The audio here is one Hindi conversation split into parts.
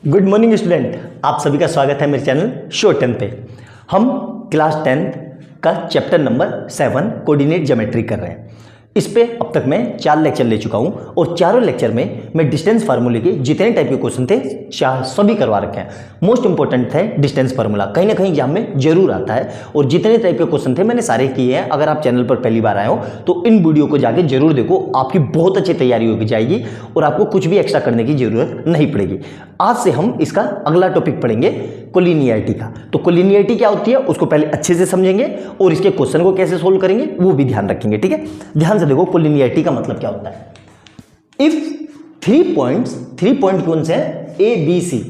गुड मॉर्निंग स्टूडेंट, आप सभी का स्वागत है मेरे चैनल शॉर्ट टर्म पे। हम क्लास 10th का चैप्टर नंबर 7 कोऑर्डिनेट ज्योमेट्री कर रहे हैं। इस पे अब तक मैं 4 लेक्चर ले चुका हूं और चारों लेक्चर में मैं डिस्टेंस फार्मूले के जितने टाइप के क्वेश्चन थे सभी करवा रखे हैं। मोस्ट इंपॉर्टेंट है डिस्टेंस फार्मूला, कहीं ना कहीं एग्जाम में जरूर आता है और जितने टाइप के क्वेश्चन थे मैंने सारे किए हैं। अगर आप चैनल पर पहली बार आए हो तो इन वीडियो को जाके जरूर देखो, आपकी बहुत अच्छी तैयारी होगी जाएगी और आपको कुछ भी एक्स्ट्रा करने की जरूरत नहीं पड़ेगी। आज से हम इसका अगला टॉपिक पढ़ेंगे कोलिनियरिटी का। तो कोलिनियरिटी क्या होती है उसको पहले अच्छे से समझेंगे और इसके क्वेश्चन को कैसे सोल्व करेंगे वो भी ध्यान रखेंगे, ठीक है। ध्यान से देखो कोलिनियरिटी का मतलब क्या होता है। इफ 3 पॉइंट कौन से हैं, A B C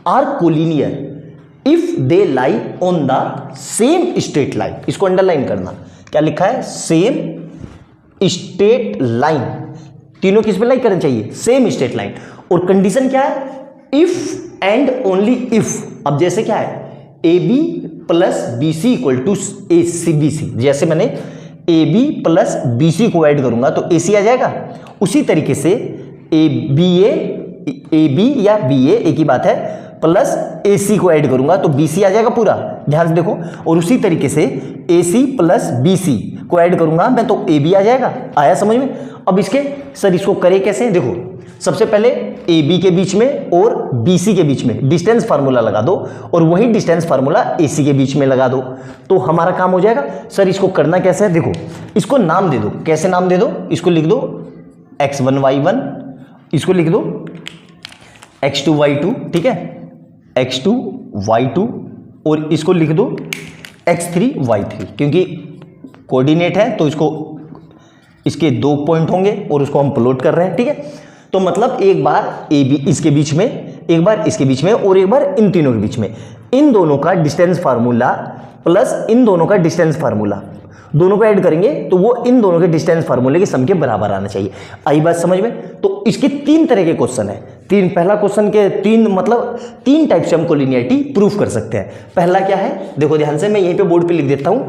are collinear if they lie on the same straight line. इसको अंडरलाइन करना, क्या लिखा है, सेम स्ट्रेट लाइन। तीनों किस पे लाई करना चाहिए, सेम स्ट्रेट लाइन। और कंडीशन क्या है, इफ एंड ओनली इफ। अब जैसे क्या है, A B plus B C equal to A C B C. जैसे मैंने A B plus B C को ऐड करूंगा तो ए सी आ जाएगा। उसी तरीके से ए बी या बी ए एक ही बात है, प्लस ए सी को ऐड करूंगा तो बी सी आ जाएगा पूरा। ध्यान से देखो। और उसी तरीके से ए सी प्लस बी सी को ऐड करूंगा मैं तो ए बी आ जाएगा। आया समझ में। अब इसके सर इसको करे कैसे, देखो सबसे पहले ए बी के बीच में और बी सी के बीच में डिस्टेंस फार्मूला लगा दो और वही डिस्टेंस फार्मूला ए सी के बीच में लगा दो तो हमारा काम हो जाएगा। सर इसको करना कैसे है, देखो इसको नाम दे दो। कैसे नाम दे दो, इसको लिख दो x1 y1, इसको लिख दो x2 y2, ठीक है, x2 y2 और इसको लिख दो x3 y3। क्योंकि कोऑर्डिनेट है तो इसके 2 पॉइंट होंगे और उसको हम प्लॉट कर रहे हैं, ठीक है। तो मतलब एक बार ए बी इसके बीच में, एक बार इसके बीच में और एक बार इन तीनों के बीच में, इन दोनों का डिस्टेंस फार्मूला प्लस इन दोनों का डिस्टेंस फार्मूला, दोनों को ऐड करेंगे तो वो इन दोनों के डिस्टेंस फार्मूले के सम के बराबर आना चाहिए। आई बात समझ में। तो इसके 3 तरह के क्वेश्चन है। पहला क्वेश्चन के 3 टाइप से हम कोलिनियरिटी प्रूफ कर सकते हैं। पहला क्या है, देखो ध्यान से, मैं यहीं पे बोर्ड पे लिख देता हूं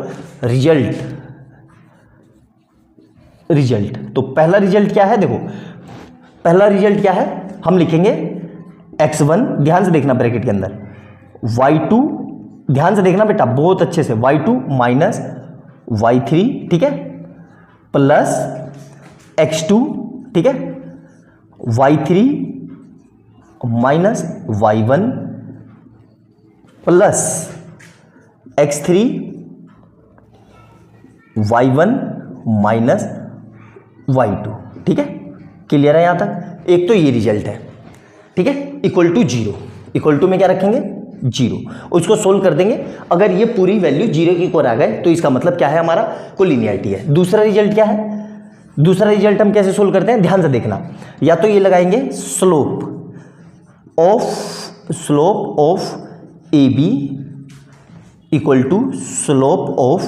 रिजल्ट। तो पहला रिजल्ट क्या है, देखो पहला रिजल्ट क्या है, हम लिखेंगे x1, ध्यान से देखना ब्रैकेट के अंदर, y2, ध्यान से देखना बेटा बहुत अच्छे से, y2 माइनस y3, ठीक है, प्लस x2, ठीक है, y3 minus y1 plus x3 y1 minus y2, ठीक है। क्लियर है यहां तक। एक तो ये रिजल्ट है, ठीक है, इक्वल टू 0। इक्वल टू में क्या रखेंगे, 0। उसको सोल्व कर देंगे। अगर ये पूरी वैल्यू 0 की ओर आ गए तो इसका मतलब क्या है, हमारा कोलिनियरिटी है। दूसरा रिजल्ट क्या है, दूसरा रिजल्ट हम कैसे सोल्व करते हैं, ध्यान से देखना। या तो ये लगाएंगे slope of A B equal to slope of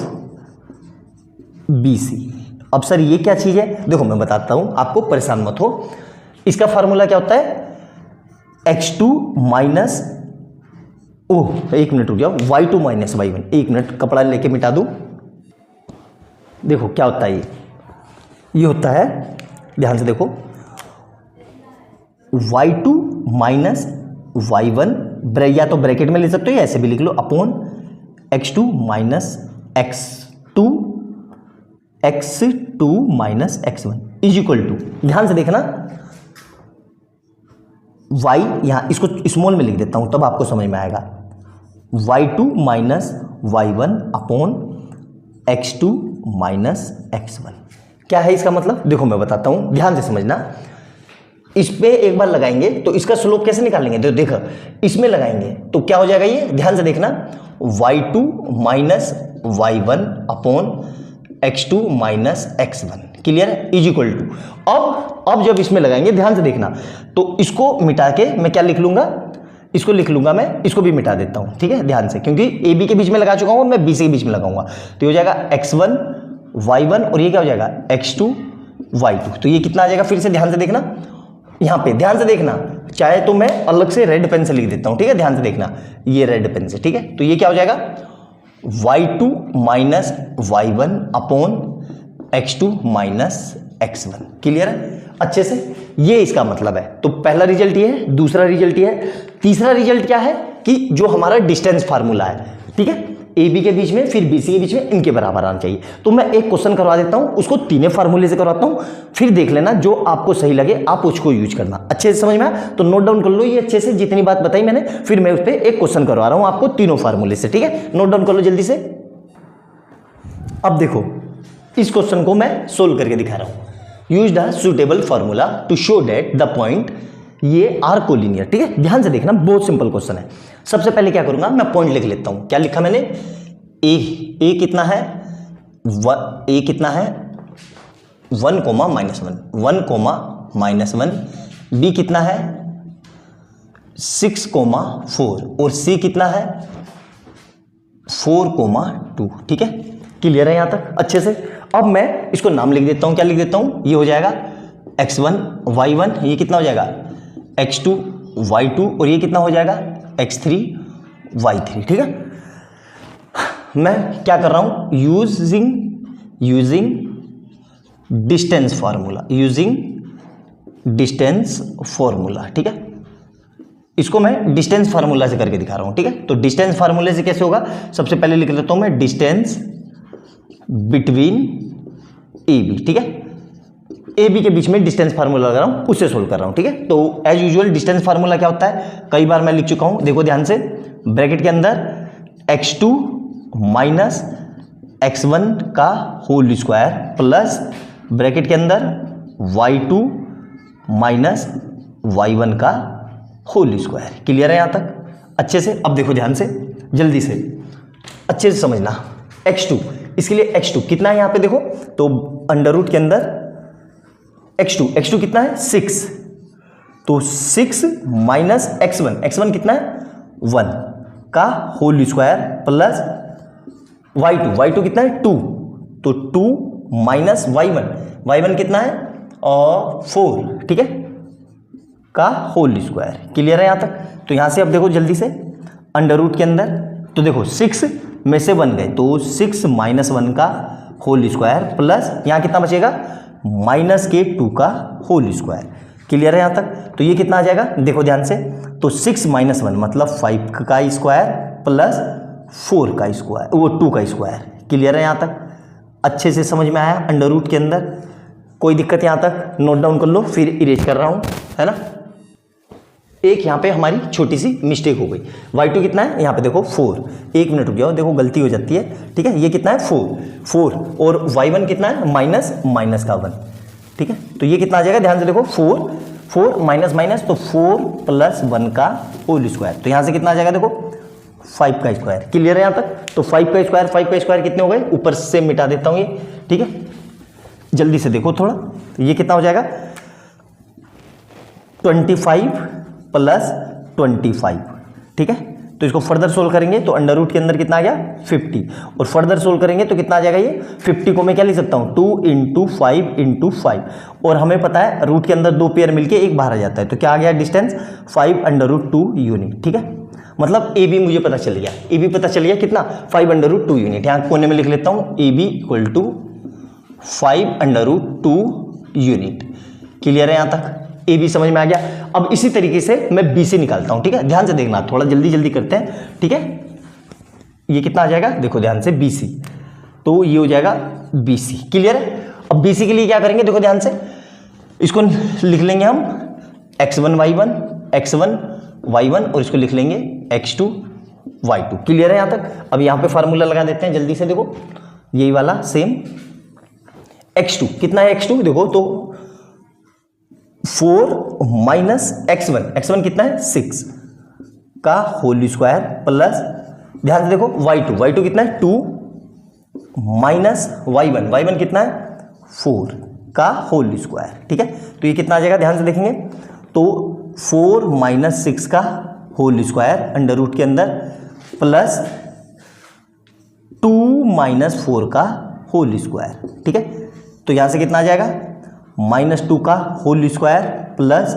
B C. अब सर ये क्या चीज है, देखो मैं बताता हूं आपको, परेशान मत हो। इसका फार्मूला क्या होता है, x2 माइनस, ओह एक मिनट रुक जाओ, y2 माइनस y1। एक मिनट कपड़ा लेके मिटा दूं। देखो क्या होता है, ये होता है, ध्यान से देखो, y2 माइनस y1, या तो ब्रैकेट में ले सकते हो या ऐसे भी लिख लो, upon x2 minus x2 minus x1 is equal to, ध्यान से देखना, y यहां इसको स्मॉल में लिख देता हूं तब आपको समझ में आएगा, y2 minus y1 upon x2 minus x1। क्या है इसका मतलब, देखो मैं बताता हूं, ध्यान से समझना। इस पे एक बार लगाएंगे तो इसका स्लोप कैसे निकालेंगे, तो देखो इसमें लगाएंगे तो क्या हो जाएगा, ये ध्यान से देखना, y2 minus y1 upon x2 minus x1। Clear है, इज इक्वल टू। अब जब इसमें लगाएंगे, ध्यान से देखना, तो इसको मिटा के मैं क्या लिख लूंगा, इसको लिख लूंगा मैं, इसको भी मिटा देता हूं, ठीक है, ध्यान से, क्योंकि ए बी के बीच में लगा चुका हूं, मैं बी सी के बीच में लगाऊंगा तो हो जाएगा x1 y1 और ये क्या हो जाएगा x2 y2। तो ये कितना आ जाएगा, फिर से ध्यान से देखना, यहां पे ध्यान से देखना, चाहे तो मैं अलग से रेड पेन से लिख देता हूं, ठीक है, ध्यान से देखना, ये रेड पेन से, ठीक है। तो ये क्या हो जाएगा, y2 minus y1 upon x2 minus x1। Clear है। अच्छे से, ये इसका मतलब है। तो पहला रिजल्ट ये है, दूसरा रिजल्ट ये है, तीसरा रिजल्ट क्या है कि जो हमारा डिस्टेंस फार्मूला है, ठीक है, ए बी के बीच में फिर बी सी के बीच में इनके बराबर आना चाहिए। तो मैं एक क्वेश्चन करवा देता हूं, उसको तीनों फार्मूले से करवाता हूं, फिर देख लेना जो आपको सही लगे आप उसको यूज करना। अच्छे से समझ में आया तो नोट डाउन कर लो ये अच्छे से, जितनी बात बताई मैंने, फिर मैं उस पर एक क्वेश्चन करवा रहा हूं आपको तीनों फार्मूले से, ठीक है, नोट डाउन कर लो जल्दी से। अब देखो इस क्वेश्चन को मैं सोल्व करके दिखा रहा हूं। Use the suitable formula to show that the point, ये आर कोलिनियर, ठीक है, ध्यान से देखना, बहुत सिंपल क्वेश्चन है। सबसे पहले क्या करूंगा, मैं पॉइंट लिख लेता हूं। क्या लिखा मैंने, ए कितना है, ए कितना है 1, -1, 1, -1, बी कितना है 6, 4 और सी कितना है 4, 2, ठीक है, क्लियर है यहां तक अच्छे से। अब मैं इसको नाम लिख देता हूं, क्या लिख देता हूं, ये हो जाएगा x1 y1, ये कितना हो जाएगा x2 y2 और ये कितना हो जाएगा x3 y3, ठीक है। मैं क्या कर रहा हूं, यूजिंग डिस्टेंस फार्मूला, ठीक है, इसको मैं डिस्टेंस फार्मूला से करके दिखा रहा हूं, ठीक है। तो डिस्टेंस फार्मूले से कैसे होगा, सबसे पहले लिख लेता हूं मैं डिस्टेंस बिटवीन ए बी, ठीक है, ए बी के बीच में डिस्टेंस फार्मूला लगा रहा हूं, उससे सोल्व कर रहा हूं, ठीक है। तो एज यूजुअल डिस्टेंस फार्मूला क्या होता है, कई बार मैं लिख चुका हूं, देखो ध्यान से, ब्रैकेट के अंदर x2 माइनस x1 का होल स्क्वायर प्लस ब्रैकेट के अंदर y2 माइनस y1 का होल स्क्वायर, क्लियर है यहां तक अच्छे से। अब देखो ध्यान से, जल्दी से अच्छे से समझना, x2, इसके लिए x2 कितना है यहां पे देखो, तो अंडर रूट के अंदर x2 कितना है 6, तो 6 माइनस x1 कितना है 1 का होल स्क्वायर प्लस y2 कितना है 2, तो 2 माइनस y1 कितना है 4, ठीक है, का होल स्क्वायर, क्लियर है यहां तक। तो यहां से अब देखो जल्दी से, अंडर रूट के अंदर, तो देखो 6 में से 1 गए, तो 6 माइनस 1 का होल स्क्वायर प्लस यहां कितना बचेगा -2 का होल स्क्वायर, क्लियर है यहां तक। तो ये कितना आ जाएगा, देखो ध्यान से, तो 6 माइनस 1 मतलब 5 का स्क्वायर प्लस 4 का स्क्वायर, वो 2 का स्क्वायर, क्लियर है यहां तक अच्छे से समझ में आया। अंडर रूट के अंदर कोई दिक्कत यहां तक, नोट डाउन कर लो, फिर इरेज कर रहा हूं, है ना। एक यहाँ पे हमारी छोटी सी मिस्टेक हो गई, y2 कितना है यहाँ पे देखो 4, 1 मिनट रुक जाओ, देखो गलती हो जाती है, ठीक है, ये कितना है 4 और y1 कितना है माइनस का 1, ठीक है, तो ये कितना आ जाएगा, ध्यान से देखो 4 माइनस, तो 4 प्लस 1 का होल स्क्वायर, तो यहाँ से कितना आ जाएगा देखो 5 का स्क्वायर, क्लियर है यहाँ तक। तो 5 का स्क्वायर कितने हो गए, ऊपर से मिटा देता हूँ ये, ठीक है, जल्दी से देखो थोड़ा, तो ये कितना हो जाएगा 25 प्लस 25, ठीक है। तो इसको फर्दर सोल्व करेंगे तो अंडर रूट के अंदर कितना आ गया 50, और फर्दर सोल्व करेंगे तो कितना आ जाएगा ये 50 को मैं क्या लिख सकता हूँ 2 × 5 × 5, और हमें पता है रूट के अंदर 2 पेयर मिलके एक बाहर आ जाता है, तो क्या आ गया डिस्टेंस 5√2 यूनिट, ठीक है। मतलब ए बी मुझे पता चल गया, ए बी पता चल गया कितना 5√2 यूनिट, यहाँ कोने में लिख लेता हूँ ए बी = 5√2 यूनिट, क्लियर है यहाँ तक, ए बी समझ में आ गया। अब इसी तरीके से मैं बी सी निकालता हूं, ठीक है, ध्यान से देखना, थोड़ा जल्दी करते हैं, ठीक है। ये कितना आ जाएगा देखो ध्यान से, बी सी, तो ये हो जाएगा बी सी, क्लियर है। अब बी सी के लिए क्या करेंगे, देखो ध्यान से, इसको लिख लेंगे हम x1 y1 और इसको लिख लेंगे x2 y2, क्लियर है यहां तक। अब यहां पे फार्मूला लगा देते हैं जल्दी से, देखो यही वाला सेम, x2 कितना है, x2 देखो तो 4 माइनस x1 कितना है 6 का होल स्क्वायर प्लस, ध्यान से देखो y2 कितना है 2 माइनस y1 कितना है 4 का होल स्क्वायर, ठीक है। तो ये कितना आ जाएगा, ध्यान से देखेंगे तो 4 माइनस 6 का होल स्क्वायर अंडर रूट के अंदर प्लस 2 माइनस 4 का होल स्क्वायर, ठीक है। तो यहां से कितना आ जाएगा -2 का होल स्क्वायर प्लस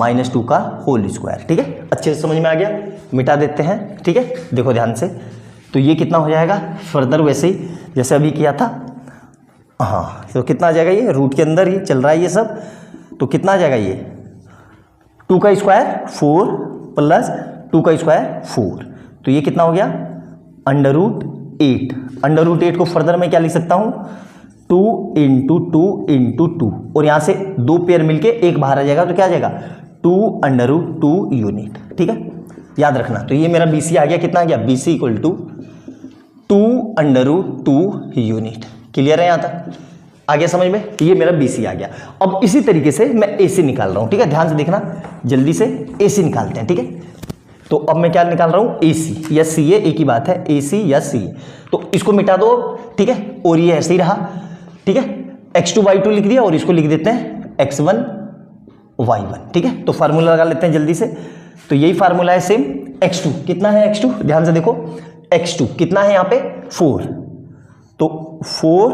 -2 का होल स्क्वायर, ठीक है, अच्छे से समझ में आ गया, मिटा देते हैं, ठीक है। देखो ध्यान से, तो ये कितना हो जाएगा फर्दर वैसे ही जैसे अभी किया था, हाँ, तो कितना आ जाएगा, ये रूट के अंदर ही चल रहा है ये सब, तो कितना आ जाएगा ये 2 का स्क्वायर 4 प्लस 2 का स्क्वायर 4, तो ये कितना हो गया √8। √8 को फर्दर मैं क्या लिख सकता हूँ 2 × 2 × 2, और यहाँ से 2 पेयर मिलके एक बाहर आ जाएगा, तो क्या आ जाएगा 2√2 यूनिट। ठीक है, याद रखना। तो ये मेरा BC आ गया, कितना आ गया BC = 2√2 यूनिट। क्लियर है यहाँ तक, आ गया समझ में? ये मेरा BC आ गया। अब इसी तरीके से मैं AC निकाल रहा हूँ। ठीक है, ध्यान से देखना, जल्दी से AC निकालते हैं। ठीक है, तो अब मैं क्या निकाल रहा हूँ AC या CA, एक ही बात है, AC या CA। तो इसको मिटा दो। ठीक है, और ये ऐसे ही रहा। ठीक है, x2 y2 लिख दिया, और इसको लिख देते हैं x1 y1। ठीक है, तो फार्मूला लगा लेते हैं जल्दी से। तो यही फार्मूला है सेम। x2 कितना है, x2 ध्यान से देखो, x2 कितना है यहाँ पे 4, तो 4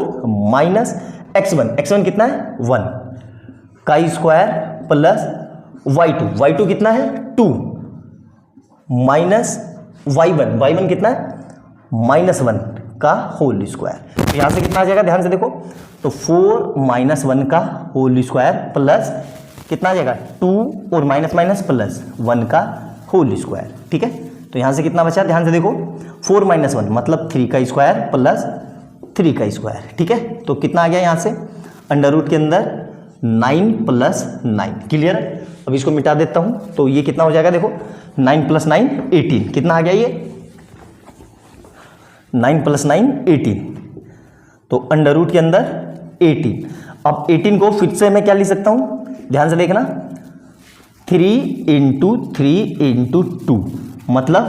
- x1 कितना है 1 का स्क्वायर प्लस y2 कितना है 2 माइनस y1 कितना है -1 का होल स्क्वायर। तो यहाँ से कितना आ जाएगा, ध्यान से देखो, तो 4 - 1 का होल स्क्वायर प्लस कितना आ जाएगा 2 और माइनस प्लस 1 का होल स्क्वायर। ठीक है, तो यहाँ से कितना बचा, ध्यान से देखो, 4 - 1 मतलब 3 का स्क्वायर प्लस 3 का स्क्वायर। ठीक है, तो कितना आ गया यहाँ से √ के अंदर 9 + 9। क्लियर है, अब इसको मिटा देता हूँ, तो ये कितना हो जाएगा, देखो 9 + 9 18। कितना आ गया ये 9 + 9 18, तो √ के अंदर 18। अब 18 को फिर से मैं क्या लिख सकता हूँ, ध्यान से देखना, 3 × 3 × 2 मतलब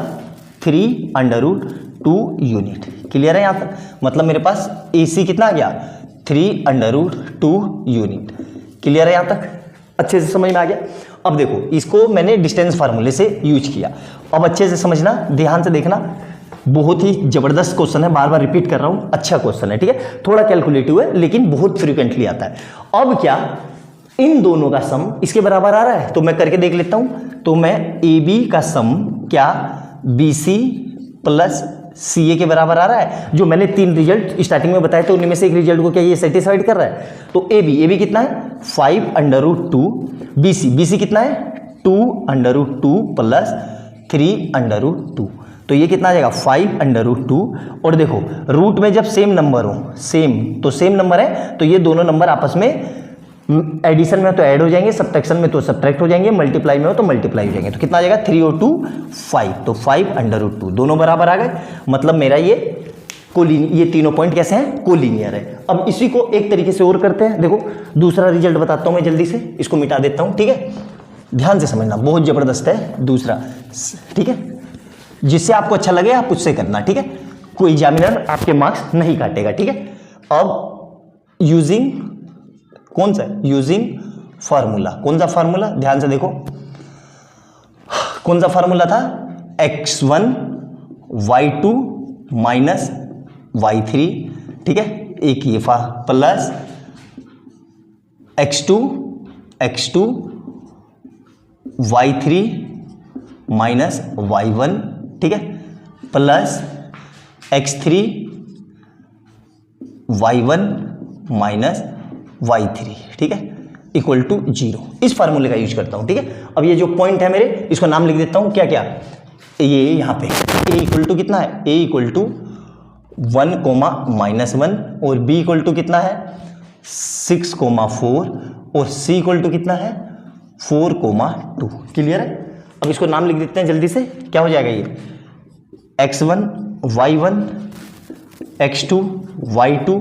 3√2 यूनिट। क्लियर है यहाँ तक, मतलब मेरे पास AC कितना आ गया 3√2 यूनिट। क्लियर है यहाँ तक, अच्छे से समझ में आ गया। अब देखो, इसको मैंने डिस्टेंस फार्मूले से यूज किया। अब अच्छे से समझना, ध्यान से देखना, बहुत ही जबरदस्त क्वेश्चन है, बार बार रिपीट कर रहा हूँ, अच्छा क्वेश्चन है। ठीक है, थोड़ा कैलकुलेटिव है लेकिन बहुत फ्रीक्वेंटली आता है। अब क्या इन दोनों का सम इसके बराबर आ रहा है, तो मैं करके देख लेता हूं। तो मैं AB का सम क्या BC + CA के बराबर आ रहा है। जो मैंने 3 रिजल्ट स्टार्टिंग में बताए थे, उनमें से एक रिजल्ट को क्या ये सेटिस्फाइड कर रहा है। तो AB कितना है 5√2, BC कितना है 2√2 + 3√2, तो ये कितना आ जाएगा 5√2। और देखो, रूट में जब सेम नंबर हो, सेम नंबर है, तो ये दोनों नंबर आपस में एडिशन में तो ऐड हो जाएंगे, सब्ट्रैक्शन में तो सब्ट्रैक्ट हो जाएंगे, मल्टीप्लाई में हो तो मल्टीप्लाई हो जाएंगे। तो कितना आ जाएगा 3 और 2 5, तो 5√2 दोनों बराबर आ गए। मतलब मेरा ये ये तीनों पॉइंट कैसे हैं, कोलिनियर है। अब इसी को एक तरीके से और करते हैं। देखो, दूसरा रिजल्ट बताता हूं मैं जल्दी से, इसको मिटा देता हूं। ठीक है, ध्यान से समझना, बहुत जबरदस्त है दूसरा। ठीक है, जिससे आपको अच्छा लगे आप उससे करना। ठीक है, कोई एग्जामिनर आपके मार्क्स नहीं काटेगा। ठीक है, अब यूजिंग कौन सा, यूजिंग फार्मूला, कौन सा फार्मूला, ध्यान से देखो, कौन सा फार्मूला था x1 y2 - y3। ठीक है, एक ये प्लस x2 y3 - y1। ठीक है, प्लस x3 y1 - y3। ठीक है, = 0। इस फार्मूले का यूज करता हूं। ठीक है, अब ये जो पॉइंट है मेरे, इसको नाम लिख देता हूं, क्या क्या, ये यहाँ पे A = कितना है, A = 1, -1, और B = कितना है 6,4, और C = कितना है 4,2। क्लियर है, अब इसको नाम लिख देते हैं जल्दी से, क्या हो जाएगा ये x1 y1 x2 y2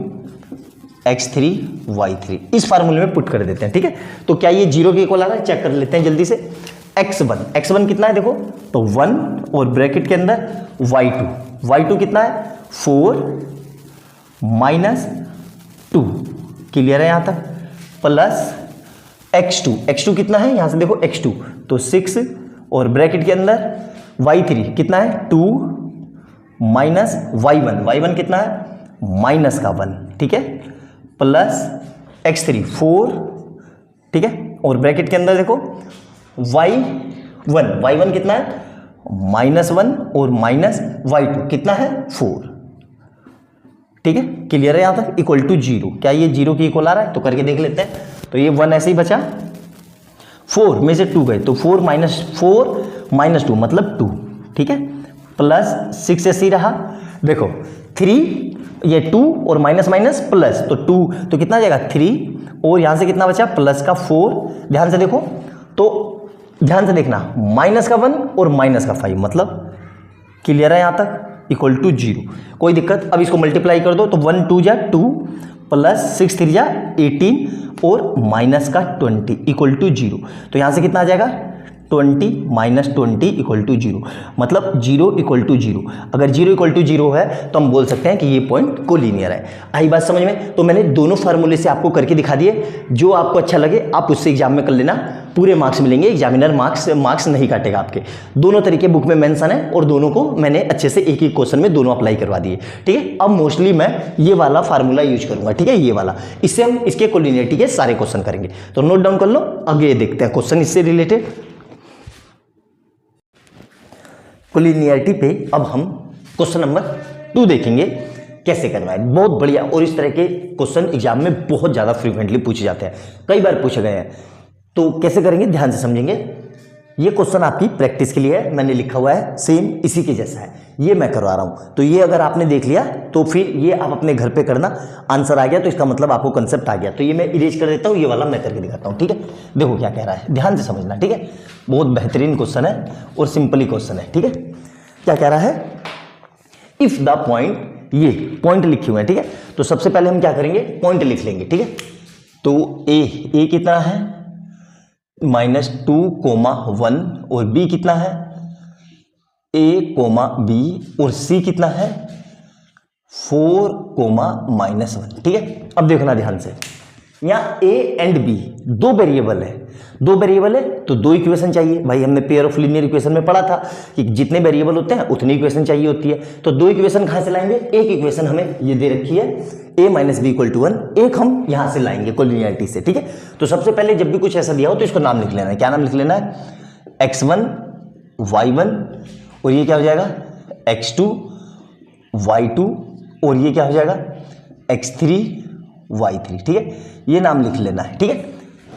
x3 y3, इस फार्मूले में पुट कर देते हैं। ठीक है, तो क्या ये 0 के इक्वल आ रहा है, चेक कर लेते हैं जल्दी से। x1 कितना है, देखो तो 1, और ब्रैकेट के अंदर y2 कितना है 4 - 2। क्लियर है यहाँ तक, प्लस x2 कितना है, यहां से देखो x2 तो 6, और ब्रैकेट के अंदर y3 कितना है 2 - y1 कितना है माइनस का 1। ठीक है, प्लस x3 4। ठीक है, और ब्रैकेट के अंदर देखो y1 कितना है -1, और माइनस y2 कितना है 4। ठीक है, क्लियर है यहाँ तक, = 0। क्या ये 0 की इक्वल आ रहा है, तो करके देख लेते हैं। तो ये 1 ऐसे ही बचा, 4 में से 2 गए तो 4 माइनस 2 मतलब 2, ठीक है, प्लस 6 ऐसे ही रहा। देखो 3 ये 2 और माइनस माइनस प्लस, तो 2 तो कितना आ जाएगा 3 और यहाँ से कितना बचा प्लस का 4। ध्यान से देखो, तो ध्यान से देखना माइनस का 1 और माइनस का 5 मतलब क्लियर है यहाँ तक, इक्वल टू 0, कोई दिक्कत। अब इसको मल्टीप्लाई कर दो तो 1 2 जा 2 प्लस 6 3 जा 18 और माइनस का 20 इक्वल टू 0। तो यहाँ से कितना आ जाएगा 20 माइनस 20 इक्वल टू 0 मतलब 0 इक्वल टू 0। अगर 0 इक्वल टू 0 है तो हम बोल सकते हैं कि ये पॉइंट कोलिनियर है। आई बात समझ में? तो मैंने दोनों फार्मूले से आपको करके दिखा दिए, जो आपको अच्छा लगे आप उससे एग्जाम में कर लेना, पूरे मार्क्स मिलेंगे, एग्जामिनर मार्क्स नहीं काटेगा आपके। दोनों तरीके बुक में मेंशन है और दोनों को मैंने अच्छे से एक एक क्वेश्चन में दोनों अप्लाई करवा दिए, ठीक है। अब मोस्टली मैं ये वाला फार्मूला यूज करूंगा, ठीक है, ये वाला, इससे हम इसके कोलिनियरिटी के सारे क्वेश्चन करेंगे। तो नोट डाउन कर लो, आगे देखते हैं क्वेश्चन इससे रिलेटेड। कोलिनियरिटी पे अब हम क्वेश्चन नंबर 2 देखेंगे कैसे करना है। बहुत बढ़िया, और इस तरह के क्वेश्चन एग्जाम में बहुत ज़्यादा फ्रीक्वेंटली पूछे जाते हैं, कई बार पूछे गए हैं। तो कैसे करेंगे ध्यान से समझेंगे। ये क्वेश्चन आपकी प्रैक्टिस के लिए है, मैंने लिखा हुआ है सेम इसी के जैसा है, ये मैं करवा रहा हूँ। तो ये अगर आपने देख लिया तो फिर ये आप अपने घर पे करना, आंसर आ गया तो इसका मतलब आपको कंसेप्ट आ गया। तो ये मैं इरेज कर देता हूँ, ये वाला मैं करके दिखाता हूँ, ठीक है। देखो क्या कह रहा है, ध्यान से समझना, ठीक है। बहुत बेहतरीन क्वेश्चन है और सिंपली क्वेश्चन है, ठीक है। क्या कह रहा है, इफ द पॉइंट, ये पॉइंट लिखे हुए हैं, ठीक है। तो सबसे पहले हम क्या करेंगे, पॉइंट लिख लेंगे, ठीक है। तो ए कितना है -2,1 और बी कितना है a, b और c कितना है 4, -1, ठीक है। अब देखना ध्यान से, यहाँ a एंड b दो वेरिएबल है, तो दो इक्वेशन चाहिए भाई। हमने पेयर ऑफ लीनियर इक्वेशन में पढ़ा था कि जितने वेरिएबल होते हैं उतनी इक्वेशन चाहिए होती है। तो दो इक्वेशन कहाँ से लाएंगे, एक इक्वेशन हमें ये दे रखी है a - b = 1, एक हम यहाँ से लाएंगे कोलिनियरिटी से, ठीक है। तो सबसे पहले जब भी कुछ ऐसा दिया हो तो इसको नाम लिख लेना है। क्या नाम लिख लेना है, x1 y1 और ये क्या हो जाएगा x2 y2 और ये क्या हो जाएगा x3 y3, ठीक है। ये नाम लिख लेना है, ठीक है।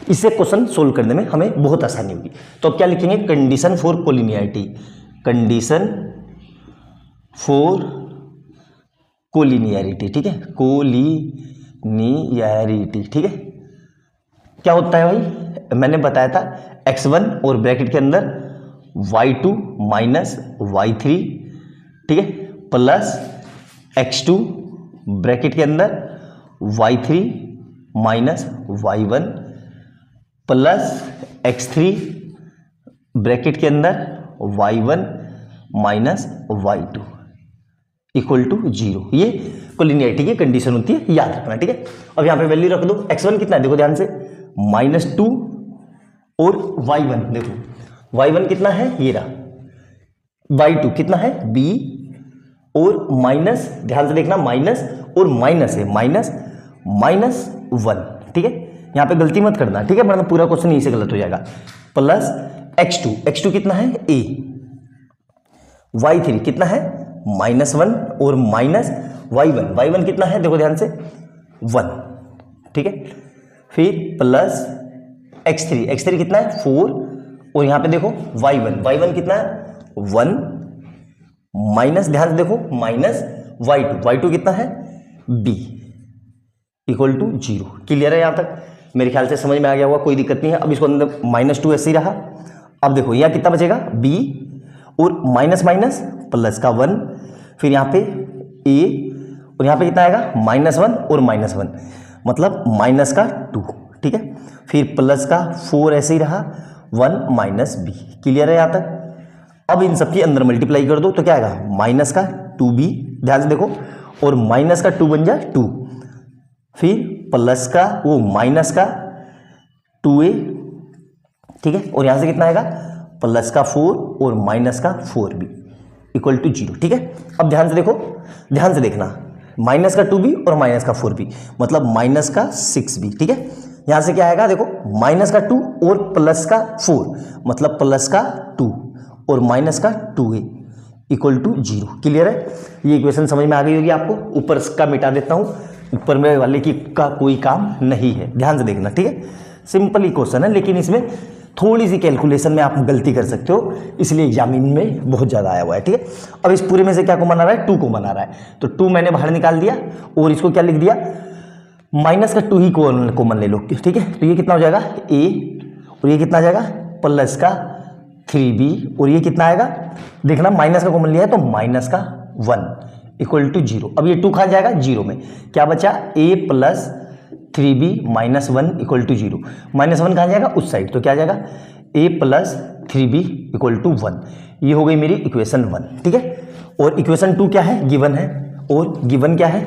इससे क्वेश्चन सोल्व करने में हमें बहुत आसानी होगी। तो अब क्या लिखेंगे, condition for collinearity, condition for collinearity, ठीक है, कोलिनियरिटी, ठीक है। क्या होता है भाई, मैंने बताया था x1 और ब्रैकेट के अंदर y2 - y3, ठीक है, प्लस x2 ब्रैकेट के अंदर y3 - y1 plus x3 bracket के अंदर y1 - y2 इक्वल टू 0। ये कोलिनियरिटी की कंडीशन होती है, याद रखना, ठीक है। अब यहाँ पे वैल्यू रख दो, x1 कितना है देखो ध्यान से -2 और y1 देखो y1 कितना है ये रहा, y2 कितना है b और माइनस, ध्यान से देखना माइनस और माइनस है -1, ठीक है। यहाँ पे गलती मत करना, ठीक है, वरना पूरा क्वेश्चन यहीं से गलत हो जाएगा। प्लस x2 कितना है a, y3 कितना है -1 और y1 कितना है देखो ध्यान से 1, ठीक है। फिर प्लस x3 कितना है 4 और यहाँ पे देखो y1 कितना है 1 माइनस, ध्यान से देखो माइनस y2 कितना है b इक्वल टू 0। क्लियर है यहाँ तक, मेरे ख्याल से समझ में आ गया होगा, कोई दिक्कत नहीं है। अब इसको अंदर -2 ऐसे ही रहा। अब देखो यहाँ कितना बचेगा b और माइनस प्लस का 1, फिर यहाँ पे a और यहाँ पे कितना आएगा -1 और -1 मतलब माइनस का 2, ठीक है। फिर प्लस का 4 ऐसे ही रहा 1 - b। क्लियर है यहाँ तक। अब इन सबके अंदर मल्टीप्लाई कर दो तो क्या आएगा माइनस का 2b, ध्यान से देखो, और माइनस का 2 बन जाए 2, फिर प्लस का वो माइनस का 2a, ठीक है, और यहां से कितना आएगा प्लस का 4 और माइनस का 4b इक्वल टू 0, ठीक है। अब ध्यान से देखो, ध्यान से देखना, माइनस का 2b और माइनस का 4b मतलब माइनस का 6b, ठीक है। यहां से क्या आएगा देखो माइनस का 2 और प्लस का 4 मतलब प्लस का 2 और माइनस का 2a इक्वल टू 0। क्लियर है, ये इक्वेशन समझ में आ गई होगी आपको। ऊपर का मिटा देता हूं, ऊपर में वाले की का कोई काम नहीं है, ध्यान से देखना, ठीक है। सिंपल इक्वेशन है, लेकिन इसमें थोड़ी सी कैलकुलेशन में आप गलती कर सकते हो, इसलिए एग्जामिन में बहुत ज़्यादा आया हुआ है। ठीक है, अब इस पूरे में से क्या कॉमन आ रहा है, 2 कॉमन आ रहा है, तो 2 मैंने बाहर निकाल दिया और इसको क्या लिख दिया, माइनस का 2 ही कॉमन ले लो। ठीक है, तो ये कितना हो जाएगा a और ये कितना आ जाएगा प्लस का 3b और ये कितना आएगा, देखना माइनस का कॉमन लिया है तो माइनस का 1 इक्वल टू 0। अब ये 2 कहाँ जाएगा, 0 में, क्या बचा a plus 3b minus 1 equal to 0। Minus 1 कहाँ जाएगा, उस साइड, तो क्या जाएगा a plus 3b equal to 1। ये हो गई मेरी इक्वेशन 1। ठीक है, और इक्वेशन 2 क्या है, गिवन है, और गिवन क्या है,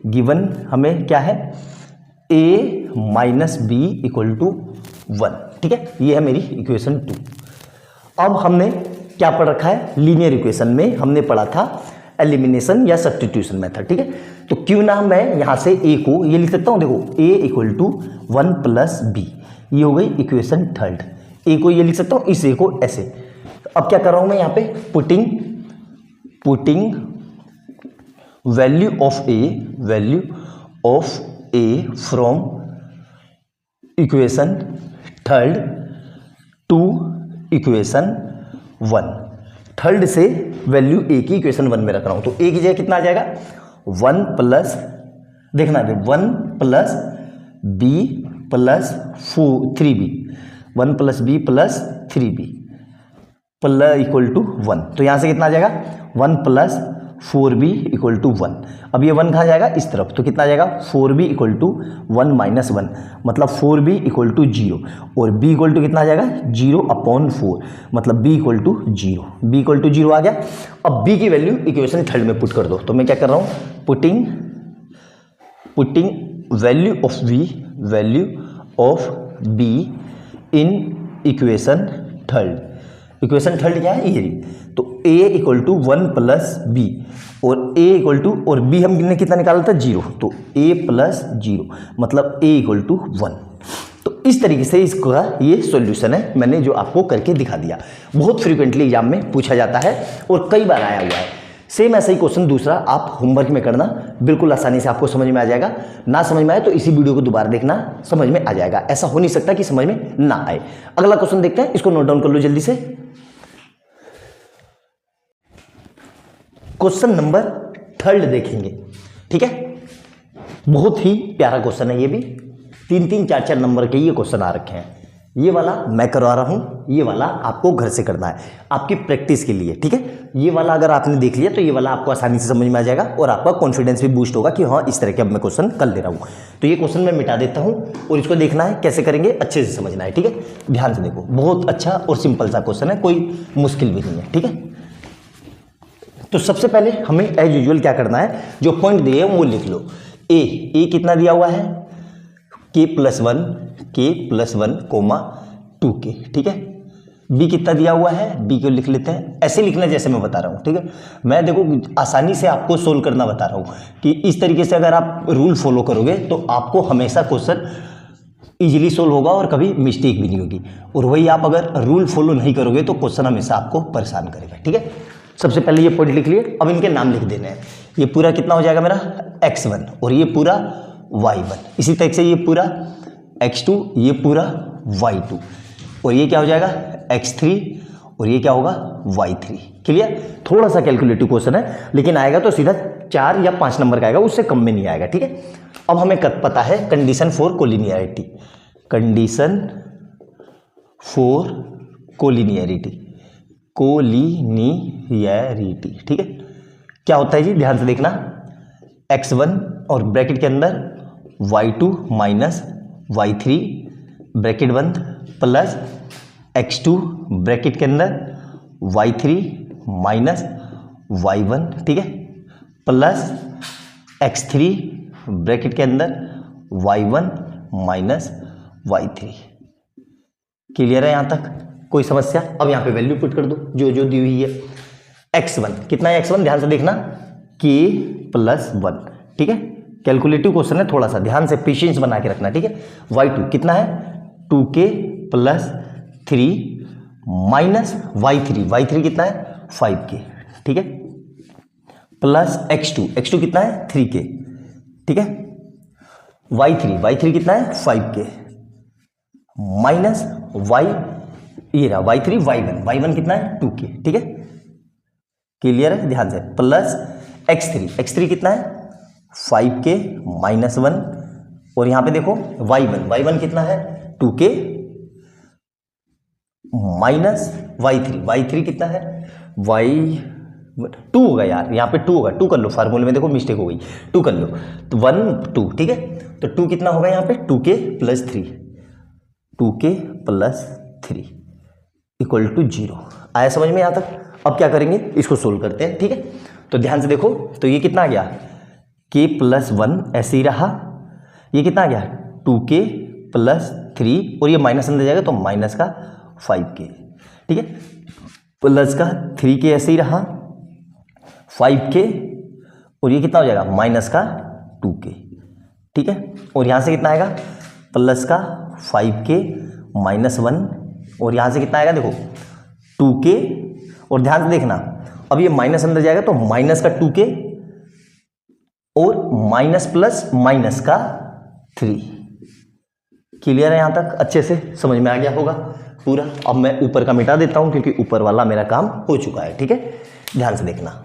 गिवन हमें क्या है a minus B equal to 1। ठीक है, ये है मेरी इक्वेशन 2। अब हमने क्या पढ़ रखा है, लीनियर इक्वेशन में हमने पढ़ा था एलिमिनेशन या सब्स्टिट्यूशन मेथड। ठीक है, तो क्यों ना मैं यहां से a को ये लिख सकता हूं, देखो a equal to 1 plus B, ये हो गई इक्वेशन 3। a को ये लिख सकता हूं, इस a को ऐसे। अब क्या कर रहा हूं मैं यहाँ पे, putting value of a from equation 3 to equation 1। Third से वैल्यू a की इक्वेशन 1 में रख रहा हूं, तो a की जगह कितना आ जाएगा, 1 प्लस, देखना है 1 plus b plus 3b, 1 plus b plus 3b plus equal to 1। तो यहां से कितना आ जाएगा, 1 प्लस 4b इक्वल टू 1। अब ये 1 कहाँ जाएगा, इस तरफ, तो कितना आ जाएगा 4b इक्वल टू 1 माइनस 1, मतलब 4b इक्वल टू 0, और b इक्वल टू कितना आ जाएगा 0/4, मतलब b equal to 0। b equal to 0 आ गया। अब b की वैल्यू इक्वेशन 3 में पुट कर दो, तो मैं क्या कर रहा हूँ, putting value of b in equation 3। Equation 3 क्या है, ये, तो a equal to 1 plus B, और a इक्वल टू, और b हमने कितना निकाला था 0, तो a प्लस 0 मतलब a इक्वल टू 1। तो इस तरीके से इसका ये सॉल्यूशन है, मैंने जो आपको करके दिखा दिया। बहुत फ्रीक्वेंटली एग्जाम में पूछा जाता है और कई बार आया हुआ है। सेम ऐसा ही क्वेश्चन दूसरा आप होमवर्क में करना, बिल्कुल आसानी से आपको समझ में आ जाएगा। ना समझ में आए तो इसी वीडियो को दोबारा देखना, समझ में आ जाएगा। ऐसा हो नहीं सकता कि समझ में ना आए। अगला क्वेश्चन देखते हैं, इसको नोट डाउन कर लो जल्दी से। क्वेश्चन नंबर 3 देखेंगे। ठीक है, बहुत ही प्यारा क्वेश्चन है, ये भी 3-3, 4-4 नंबर के ये क्वेश्चन आ रखे हैं। ये वाला मैं करवा रहा हूँ, ये वाला आपको घर से करना है आपकी प्रैक्टिस के लिए। ठीक है, ये वाला अगर आपने देख लिया तो ये वाला आपको आसानी से समझ में आ जाएगा और आपका कॉन्फिडेंस भी बूस्ट होगा कि हाँ इस तरह के अब मैं क्वेश्चन कर ले रहा हूँ। तो ये क्वेश्चन मैं मिटा देता हूँ और इसको देखना है कैसे करेंगे, अच्छे से समझना है। ठीक है, ध्यान से देखो, बहुत अच्छा और सिंपल सा क्वेश्चन है, कोई मुश्किल भी नहीं है। ठीक है, तो सबसे पहले हमें एज यूजुअल क्या करना है, जो पॉइंट दिए हैं वो लिख लो। ए कितना दिया हुआ है, k प्लस 1 कोमा 2k। ठीक है, b कितना दिया हुआ है, b को लिख लेते हैं, ऐसे लिखना जैसे मैं बता रहा हूँ। ठीक है, मैं देखो आसानी से आपको सोल्व करना बता रहा हूँ कि इस तरीके से अगर आप रूल फॉलो करोगे तो आपको हमेशा क्वेश्चन इजीली सोल्व होगा और कभी मिस्टेक भी नहीं होगी। और वही आप अगर रूल फॉलो नहीं करोगे तो क्वेश्चन हमेशा आपको परेशान करेगा। ठीक है, सबसे पहले ये पॉइंट लिख लिए, अब इनके नाम लिख देने हैं। ये पूरा कितना हो जाएगा मेरा x1 और ये पूरा y1, इसी तरह से ये पूरा x2, ये पूरा y2, और ये क्या हो जाएगा x3 और ये क्या होगा y3। क्लियर, थोड़ा सा कैलकुलेटिव क्वेश्चन है लेकिन आएगा तो सीधा 4 या 5 नंबर का आएगा, उससे कम में नहीं आएगा। ठीक है, अब हमें पता है कंडीशन फॉर कोलिनियरिटी, कोलिनियरिटी। ठीक है, क्या होता है जी, ध्यान से देखना, x1 और ब्रैकेट के अंदर y2 माइनस y3 ब्रैकेट बंद प्लस x2 ब्रैकेट के अंदर y3 माइनस y1। ठीक है, प्लस x3 ब्रैकेट के अंदर y1 माइनस y3। क्लियर है यहाँ तक, कोई समस्या? अब यहाँ पे वैल्यू पुट कर दो जो जो दी हुई है। x1 कितना है, x1 ध्यान से देखना k प्लस 1। ठीक है, कैलकुलेटिव क्वेश्चन है, थोड़ा सा ध्यान से पेशेंस बना के रखना। ठीक है, y2 कितना है 2k प्लस 3 माइनस y3 कितना है 5k। ठीक है, प्लस x2 कितना है 3k। ठीक है, y3 कितना है 5k माइनस वाई, ये रहा y3 y1 कितना है 2k, ठीक है, क्लियर है, ध्यान से, प्लस x3 कितना है 5k माइनस 1, और यहां पे देखो y1 कितना है 2k माइनस y3 कितना है y2 होगा यार, यहाँ पे 2 होगा, 2 कर लो, फार्मूले में देखो मिस्टेक हो गई, 2 कर लो, तो 1 2, ठीक है, तो 2 कितना होगा यहाँ पे 2k प्लस 3 इक्वल टू 0। आया समझ में यहाँ तक? अब क्या करेंगे, इसको सोल्व करते हैं, ठीक है, तो ध्यान से देखो, तो ये कितना आ गया k प्लस 1 ऐसे ही रहा, ये कितना आ गया 2k प्लस 3, और ये माइनस अंदर जाएगा तो माइनस का 5k, ठीक है, प्लस का 3k ऐसे ही रहा 5k, और ये कितना हो जाएगा माइनस का 2k, ठीक है, और यहाँ से कितना आएगा प्लस का 5k माइनस 1, और यहाँ से कितना आएगा देखो 2k, और ध्यान से देखना, अब ये माइनस अंदर जाएगा तो माइनस का 2k और माइनस प्लस माइनस का 3। क्लियर है यहाँ तक? अच्छे से समझ में आ गया होगा पूरा। अब मैं ऊपर का मिटा देता हूँ क्योंकि ऊपर वाला मेरा काम हो चुका है, ठीक है, ध्यान से देखना।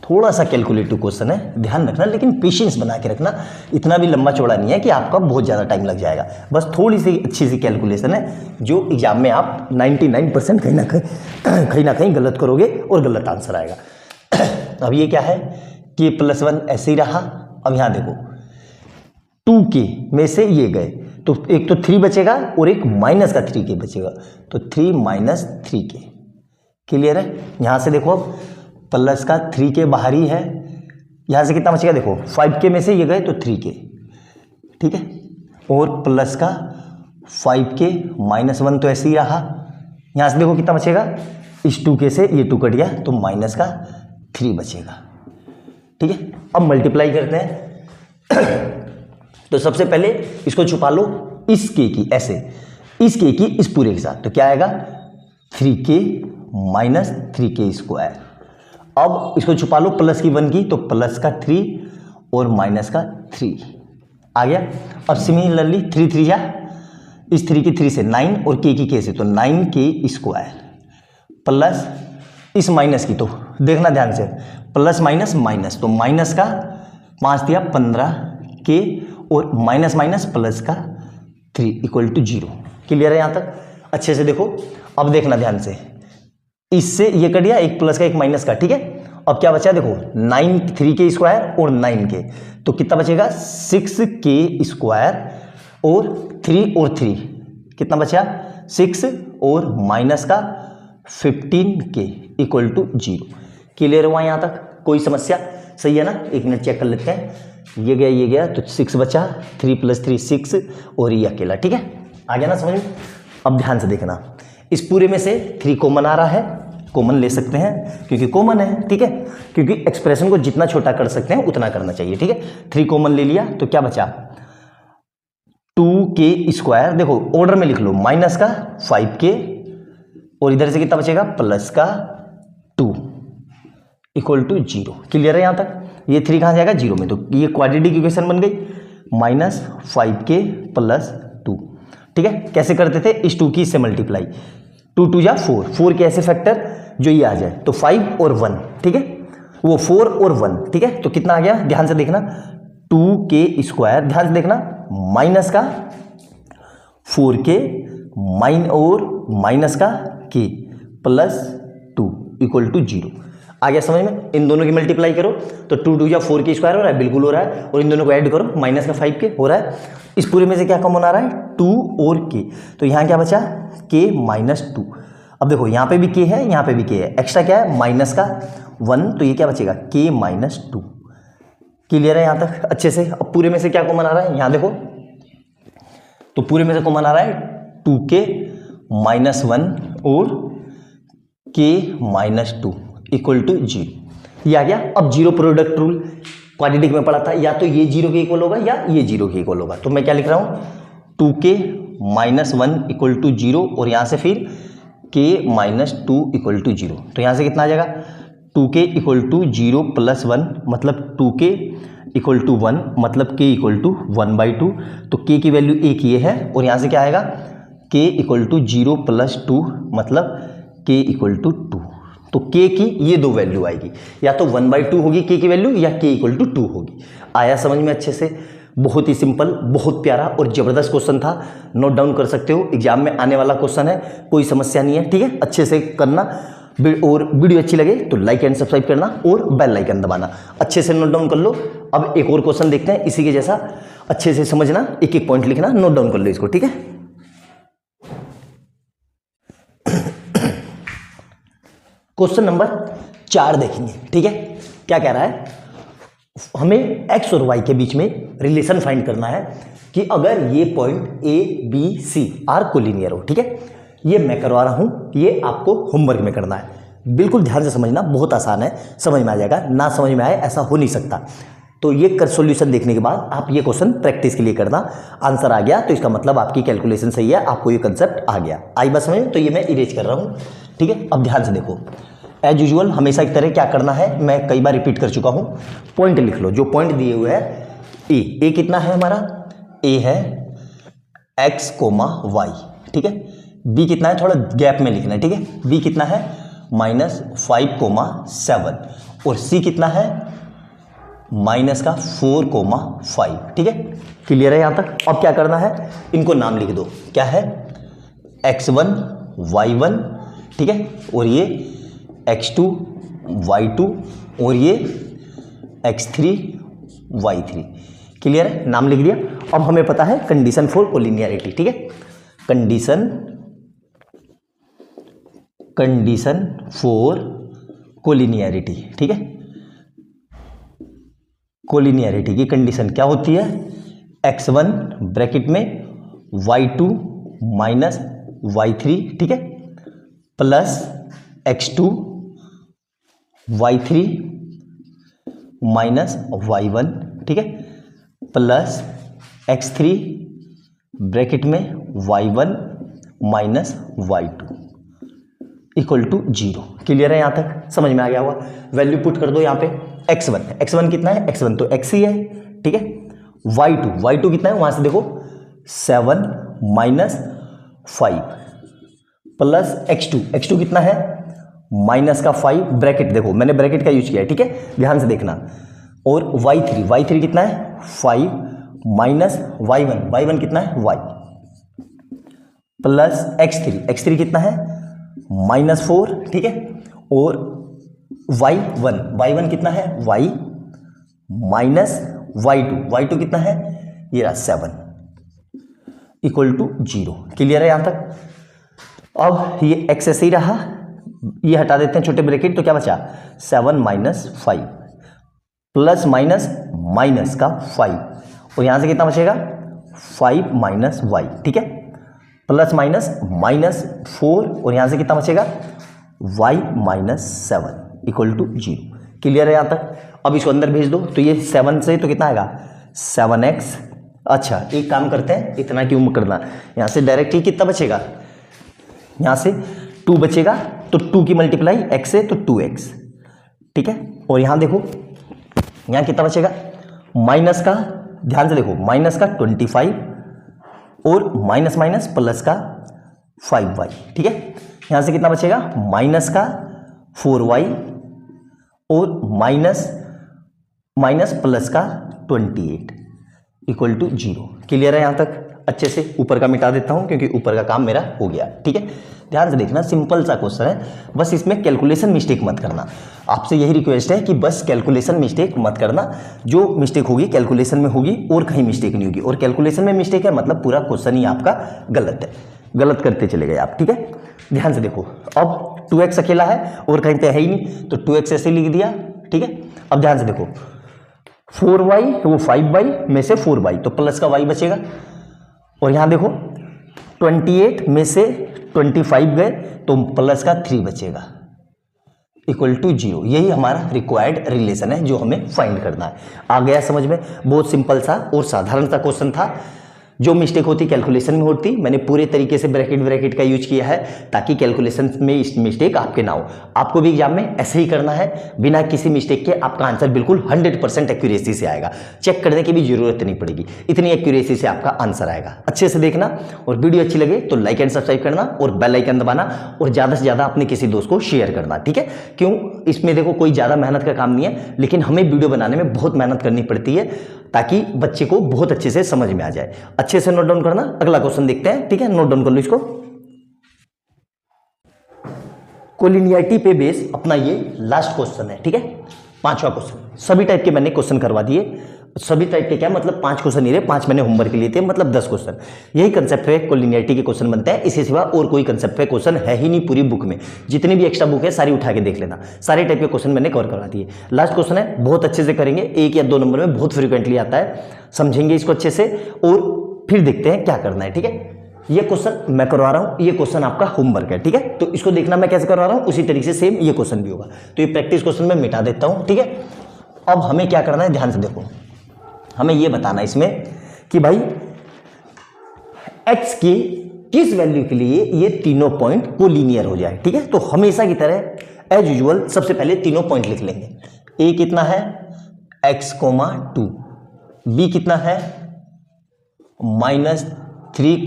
थोड़ा सा कैलकुलेटिव क्वेश्चन है, ध्यान रखना, लेकिन पेशेंस बना के रखना, इतना भी लंबा चौड़ा नहीं है कि आपका बहुत ज़्यादा टाइम लग जाएगा, बस थोड़ी सी अच्छी सी कैलकुलेशन है जो एग्जाम में आप 99% कहीं ना कहीं गलत करोगे और गलत आंसर आएगा। अब ये क्या है कि प्लस 1 ऐसे ही रहा, अब यहाँ देखो 2k में से ये गए तो एक तो 3 बचेगा और एक माइनस का 3k बचेगा, तो 3 माइनस 3k। क्लियर है? यहाँ से देखो अब प्लस का 3k बाहर ही है, यहाँ से कितना बचेगा देखो 5k में से ये गए तो 3k, ठीक है, और प्लस का 5k माइनस 1 तो ऐसे ही रहा, यहाँ से देखो कितना बचेगा, इस 2k से ये 2 कट गया तो माइनस का 3 बचेगा, ठीक है। अब मल्टीप्लाई करते हैं तो सबसे पहले इसको छुपा लो इस k की, ऐसे इस k की इस पूरे के साथ, तो क्या आएगा 3k माइनस 3k स्क्वायर। अब इसको छुपा लो प्लस की 1 की, तो प्लस का 3 और माइनस का 3 आ गया। अब सिमिलरली 3 3 जा, इस 3 की 3 से 9 और k की k से, तो 9k स्क्वायर प्लस इस माइनस की, तो देखना ध्यान से, प्लस माइनस माइनस, तो माइनस का 5 दिया 15k और माइनस माइनस प्लस का 3 इक्वल टू 0। क्लियर है यहाँ तक? अच्छे से देखो, अब देखना ध्यान से, इससे ये कट गया, एक प्लस का एक माइनस का, ठीक है। अब क्या बचा देखो 3k स्क्वायर और 9k, तो कितना बचेगा 6k स्क्वायर और 3 कितना बचा 6 और माइनस का 15k इक्वल टू 0। क्लियर हुआ यहाँ तक? कोई समस्या? सही है ना? एक मिनट चेक कर लेते हैं, ये गया तो 6 बचा, 3 + 3 6 और ये अकेला, ठीक है, आ गया ना समझ में? अब ध्यान से देखना, इस पूरे में से 3 कॉमन आ रहा है, कॉमन ले सकते हैं क्योंकि कॉमन है, ठीक है, क्योंकि एक्सप्रेशन को जितना छोटा कर सकते हैं उतना करना चाहिए, ठीक है। 3 कॉमन ले लिया तो क्या बचा 2k स्क्वायर, देखो ऑर्डर में लिख लो, माइनस का 5k और इधर से कितना बचेगा प्लस का 2 इक्वल टू 0। क्लियर है यहाँ तक? ये 3 कहाँ जाएगा 0 में, तो ये क्वाड्रेटिक इक्वेशन बन गई, माइनस 5k प्लस 2, ठीक है। कैसे करते थे, इस 2 की इससे मल्टीप्लाई, 2 2 जा 4 के ऐसे फैक्टर जो ये आ जाए, तो 5 और 1, ठीक है, वो 4 और 1, ठीक है, तो कितना आ गया ध्यान से देखना 2k स्क्वायर, ध्यान से देखना, माइनस का 4k और माइनस का k प्लस 2 इक्वल टू 0। आ गया समझ में? इन दोनों की मल्टीप्लाई करो तो 2 2 जा 4k स्क्वायर हो रहा है, बिल्कुल हो रहा है, और इन दोनों को ऐड करो, माइनस का 5k हो रहा है। इस पूरे में से क्या कॉमन आ रहा है 2 और k, तो यहाँ क्या बचा k माइनस 2। अब देखो यहाँ पे भी k है, यहाँ पे भी k है, एक्स्ट्रा क्या है माइनस का 1, तो ये क्या बचेगा k माइनस 2। क्लियर है यहाँ तक अच्छे से? अब पूरे में से क्या कॉमन आ रहा है, यहाँ देखो, तो पूरे में से कॉमन आ रहा है 2k माइनस 1 और k माइनस 2 इक्वल टू 0। ये आ गया। अब जीरो प्रोडक्ट रूल क्वाड्रेटिक में पढ़ा था, या तो ये 0 के इक्वल होगा या ये 0 के इक्वल होगा, तो मैं क्या लिख रहा हूँ 2k माइनस 1 इक्वल टू 0, और यहाँ से फिर k माइनस 2 इक्वल टू 0, तो यहाँ से कितना आ जाएगा 2k इक्वल टू 0 प्लस 1, मतलब 2k इक्वल टू 1, मतलब k इक्वल टू 1/2, तो k की वैल्यू एक ये है, और यहाँ से क्या आएगा k इक्वल टू 0 + 2, मतलब k इक्वल टू 2। तो k की ये दो वैल्यू आएगी, या तो 1/2 होगी k की वैल्यू, या k इक्वल टू 2 होगी। आया समझ में अच्छे से? बहुत ही सिंपल, बहुत प्यारा और ज़बरदस्त क्वेश्चन था, नोट डाउन कर सकते हो, एग्जाम में आने वाला क्वेश्चन है, कोई समस्या नहीं है। ठीक है, अच्छे से करना, और वीडियो अच्छी लगे तो लाइक एंड सब्सक्राइब करना और बेल आइकन दबाना। अच्छे से नोट डाउन कर लो। अब एक और क्वेश्चन देखते हैं इसी के जैसा, अच्छे से समझना, एक एक पॉइंट लिखना, नोट डाउन कर लो इसको। ठीक है, क्वेश्चन नंबर 4 देखेंगे। ठीक है, क्या कह रहा है, हमें x और y के बीच में रिलेशन फाइंड करना है कि अगर ये point a b c are collinear हो। ठीक है, ये मैं करवा रहा हूं, ये आपको होमवर्क में करना है, बिल्कुल ध्यान से समझना, बहुत आसान है, समझ में आ जाएगा। ना समझ में आए ऐसा हो नहीं सकता। तो ये कर सॉल्यूशन देखने के बाद आप ये क्वेश्चन प्रैक्टिस के लिए करना। आंसर आ गया तो इसका मतलब आपकी कैलकुलेशन सही है, आपको ये कंसेप्ट आ गया। आई बात समझ? तो ये मैं इरेज कर रहा हूँ। ठीक है, अब ध्यान से देखो, एज यूजुअल हमेशा की तरह क्या करना है, मैं कई बार रिपीट कर चुका हूँ, पॉइंट लिख लो। जो पॉइंट दिए हुए है ए कितना है हमारा, ए है x, y। ठीक है, b कितना है, थोड़ा गैप में लिखना है। ठीक है, b कितना है -5, 7, और c कितना है -4, 5। ठीक है, क्लियर है यहाँ तक? अब क्या करना है, इनको नाम लिख दो, क्या है x1, y1। ठीक है, और ये x2, y2, और ये x3, y3। क्लियर है, नाम लिख दिया। अब हमें पता है कंडीशन फॉर कोलिनियरिटी। ठीक है, कंडीशन फॉर कोलिनियरिटी। ठीक है, कोलिनियरिटी की कंडीशन क्या होती है, x1 ब्रैकेट में y2 माइनस y3। ठीक है, plus x2 y3 minus y1। ठीक है, प्लस x3 ब्रैकेट में y1 minus y2 equal to 0। Clear है यहाँ तक? समझ में आ गया होगा। वैल्यू पुट कर दो यहाँ पे। x1 कितना है, x1 तो x ही है। ठीक है, y2 कितना है, वहां से देखो 7 माइनस 5 प्लस x2 कितना है, माइनस का 5, ब्रैकेट देखो मैंने ब्रैकेट का यूज किया है। ठीक है, ध्यान से देखना। और y3 कितना है, 5 माइनस y1 कितना है, y, प्लस x3 कितना है, -4। ठीक है, और y1 कितना है, y माइनस y2 कितना है, ये रहा 7 इक्वल टू 0। क्लियर है यहाँ तक? अब ये x ऐसे ही रहा, ये हटा देते हैं छोटे ब्रैकेट, तो क्या बचा 7 माइनस 5 प्लस माइनस का 5, और यहां से कितना बचेगा 5 माइनस y। ठीक है, प्लस -4, और यहां से कितना बचेगा y माइनस 7 इक्वल टू 0। क्लियर है यहाँ तक? अब इसको अंदर भेज दो, तो ये 7 से तो कितना आएगा 7x। अच्छा एक काम करते हैं, इतना क्यों करना, यहाँ से डायरेक्ट ही कितना बचेगा, यहाँ से 2 बचेगा, तो 2 की मल्टीप्लाई x से तो 2x। ठीक है, और यहाँ देखो यहाँ कितना बचेगा, माइनस का, ध्यान से देखो, माइनस का 25 और माइनस प्लस का 5y। ठीक है, यहाँ से कितना बचेगा, माइनस का 4y और माइनस प्लस का 28 इक्वल टू 0। क्लियर है यहाँ तक? अच्छे से ऊपर का मिटा देता हूँ क्योंकि ऊपर का काम मेरा हो गया। ठीक है, ध्यान से देखना, सिंपल सा क्वेश्चन है, बस इसमें कैलकुलेशन मिस्टेक मत करना। आपसे यही रिक्वेस्ट है कि बस कैलकुलेशन मिस्टेक मत करना। जो मिस्टेक होगी कैलकुलेशन में होगी और कहीं मिस्टेक नहीं होगी, और कैलकुलेशन में मिस्टेक है मतलब पूरा क्वेश्चन ही आपका गलत है, गलत करते चले गए आप। ठीक है, ध्यान से देखो, अब 2x अकेला है और कहीं पे है ही नहीं, तो 2x ऐसे लिख दिया। ठीक है, अब ध्यान से देखो 4y वो 5y में से 4y, तो प्लस का y बचेगा, और यहां देखो 28 में से 25 गए तो प्लस का 3 बचेगा इक्वल टू 0। यही हमारा रिक्वायर्ड रिलेशन है जो हमें फाइंड करना है। आ गया समझ में? बहुत सिंपल सा और साधारण सा क्वेश्चन था, जो मिस्टेक होती कैलकुलेशन में होती, मैंने पूरे तरीके से ब्रैकेट का यूज किया है ताकि कैलकुलेशन में मिस्टेक आपके ना हो। आपको भी एग्जाम में ऐसे ही करना है, बिना किसी मिस्टेक के आपका आंसर बिल्कुल 100% एक्यूरेसी से आएगा। चेक करने की भी जरूरत नहीं पड़ेगी, इतनी एक्यूरेसी से आपका आंसर आएगा। अच्छे से देखना, और वीडियो अच्छी लगे तो लाइक एंड सब्सक्राइब करना और बेल आइकन दबाना, और ज़्यादा से ज़्यादा अपने किसी दोस्त को शेयर करना, ठीक है। क्यों, इसमें देखो कोई ज़्यादा मेहनत का काम नहीं है, लेकिन हमें वीडियो बनाने में बहुत मेहनत करनी पड़ती है ताकि बच्चे को बहुत अच्छे से समझ में आ जाए। अच्छे से नोट डाउन करना। अगला क्वेश्चन देखते हैं, ठीक है, नोट डाउन कर लो इसको। कोलिनियरिटी पे बेस अपना ये लास्ट क्वेश्चन है, ठीक है, 5वां क्वेश्चन। सभी टाइप के मैंने क्वेश्चन करवा दिए। सभी टाइप के क्या मतलब 5 क्वेश्चन नहीं रहे, 5 मैंने होमवर्क के लिए थे, मतलब 10 क्वेश्चन। यही कंसेप्ट पे कोलिनियरिटी के क्वेश्चन बनते हैं, इसके सिवा और कोई कंसेप्ट पे क्वेश्चन है ही नहीं पूरी बुक में। जितनी भी एक्स्ट्रा बुक है सारी उठा के देख लेना, सारे टाइप के क्वेश्चन मैंने कवर करवा दिए। लास्ट क्वेश्चन है, बहुत अच्छे से करेंगे, 1 या 2 नंबर में बहुत फ्रिक्वेंटली आता है, समझेंगे इसको अच्छे से और फिर देखते हैं क्या करना है, ठीक है। ये क्वेश्चन मैं करवा रहा हूं, ये क्वेश्चन आपका होमवर्क है, ठीक है, तो इसको देखना मैं कैसे करवा रहा हूं, उसी तरीके से सेम ये क्वेश्चन भी होगा। तो ये प्रैक्टिस क्वेश्चन मैं मिटा देता हूं, ठीक है। अब हमें क्या करना है, ध्यान से देखो, हमें ये बताना है इसमें कि भाई x की किस वैल्यू के लिए ये तीनों पॉइंट कोलिनियर हो जाए, ठीक है। तो हमेशा की तरह एज यूजुअल सबसे पहले तीनों पॉइंट लिख लेंगे। a कितना है x, 2, b कितना है -3,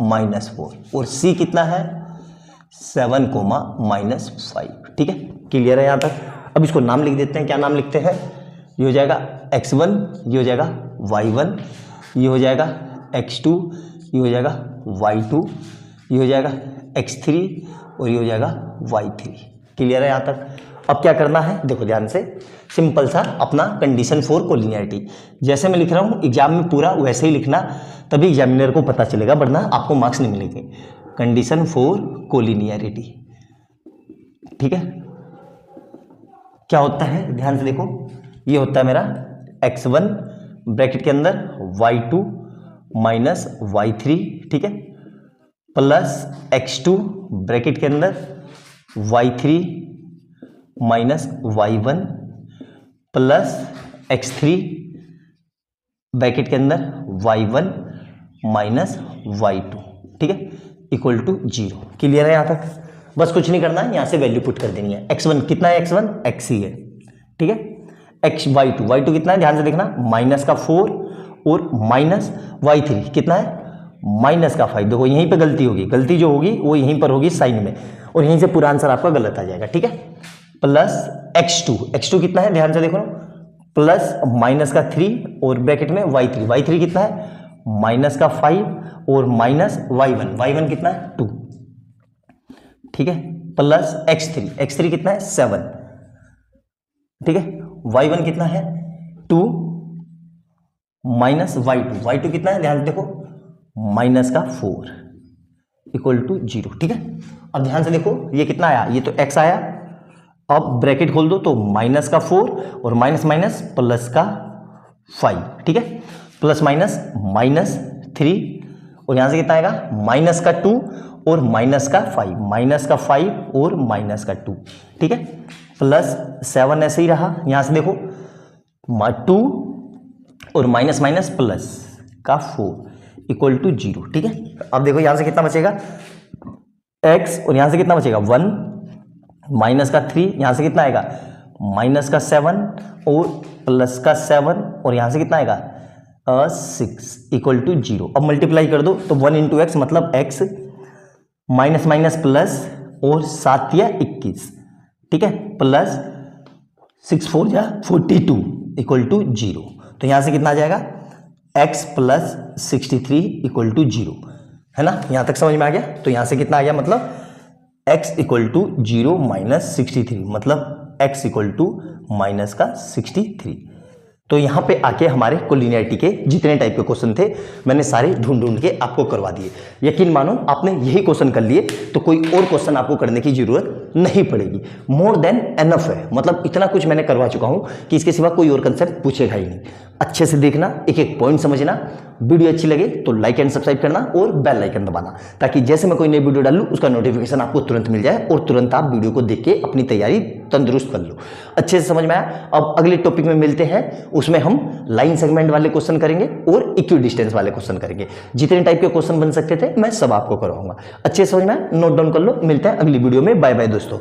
-4, और c कितना है 7, -5, ठीक है। क्लियर है यहां तक। अब इसको नाम लिख देते हैं, क्या नाम लिखते हैं, ये हो जाएगा x1, ये हो जाएगा y1, ये हो जाएगा x2, ये हो जाएगा y2, ये हो जाएगा x3 और ये हो जाएगा y3। क्लियर है यहाँ तक। अब क्या करना है, देखो ध्यान से, सिंपल सा अपना कंडीशन फॉर कोलिनियरिटी जैसे मैं लिख रहा हूँ एग्जाम में पूरा वैसे ही लिखना, तभी एग्जामिनर को पता चलेगा, वरना आपको मार्क्स नहीं मिलेंगे। कंडीशन फॉर कोलिनियरिटी, ठीक है। क्या होता है, ध्यान से देखो, ये होता है मेरा x1 ब्रैकेट के अंदर y2 -y3, ठीक है, प्लस x2 ब्रैकेट के अंदर y3 -y1 plus x3 bracket के अंदर y1 -y2, ठीक है, इक्वल टू 0। क्लियर है यहाँ तक। बस कुछ नहीं करना है, यहाँ से वैल्यू पुट कर देनी है। x1 कितना है, x1 x ही है, ठीक है। y2 कितना है, ध्यान से देखना, -4 और -y3 कितना है -5। देखो यहीं पे गलती होगी, गलती जो होगी वो यहीं पर होगी साइन में, और यहीं से पूरा आंसर आपका गलत आ जाएगा, ठीक है। प्लस x2 कितना है, ध्यान से देखो, प्लस -3 और ब्रैकेट में y3 कितना है -5 और -y1 कितना है 2, ठीक है, प्लस x3 कितना है 7, ठीक है, y1 कितना है 2 -y2 कितना है, ध्यान से देखो -4 इक्वल टू 0, ठीक है। अब ध्यान से देखो ये कितना आया, ये तो x आया, अब ब्रैकेट खोल दो तो -4 और माइनस प्लस का 5, ठीक है, प्लस -3 और यहां से कितना आएगा -2 और -5 और -2, ठीक है, प्लस 7 ऐसे ही रहा, यहां से देखो 2 और माइनस प्लस का 4 इक्वल टू 0, ठीक है। अब देखो यहां से कितना बचेगा x और यहां से कितना बचेगा 1 -3, यहां से कितना आएगा -7 और प्लस का 7 और यहां से कितना आएगा 6 इक्वल टू 0। अब मल्टीप्लाई कर दो तो 1 × x मतलब x माइनस प्लस और 7 या 21, ठीक है, प्लस 6 4 या 42 इक्वल टू 0। तो यहां से कितना आ जाएगा x प्लस 63 इक्वल टू 0, है ना। यहां तक समझ में आ गया। तो यहां से कितना आ गया, मतलब x इक्वल टू 0 -63 मतलब x इक्वल टू -63। तो यहाँ पे आके हमारे कोलिनियरिटी के जितने टाइप के क्वेश्चन थे मैंने सारे ढूंढ के आपको करवा दिए। यकीन मानो आपने यही क्वेश्चन कर लिए तो कोई और क्वेश्चन आपको करने की जरूरत नहीं पड़ेगी। मोर देन एनफ है, मतलब इतना कुछ मैंने करवा चुका हूँ कि इसके सिवा कोई और कंसेप्ट पूछेगा ही नहीं। अच्छे से देखना, एक एक पॉइंट समझना। वीडियो अच्छी लगे तो लाइक एंड सब्सक्राइब करना और बेल आइकन दबाना, ताकि जैसे मैं कोई नई वीडियो डालूं उसका नोटिफिकेशन आपको तुरंत मिल जाए और तुरंत आप वीडियो को देख के अपनी तैयारी तंदुरुस्त कर लो। अच्छे से समझ में आया? अब अगले टॉपिक में मिलते हैं, उसमें हम लाइन सेगमेंट वाले क्वेश्चन करेंगे और इक्वी डिस्टेंस वाले क्वेश्चन करेंगे। जितने टाइप के क्वेश्चन बन सकते थे मैं सब आपको करवाऊंगा। अच्छे से समझ में आया? नोट डाउन कर लो। मिलते हैं अगली वीडियो में। बाय बाय दोस्तों।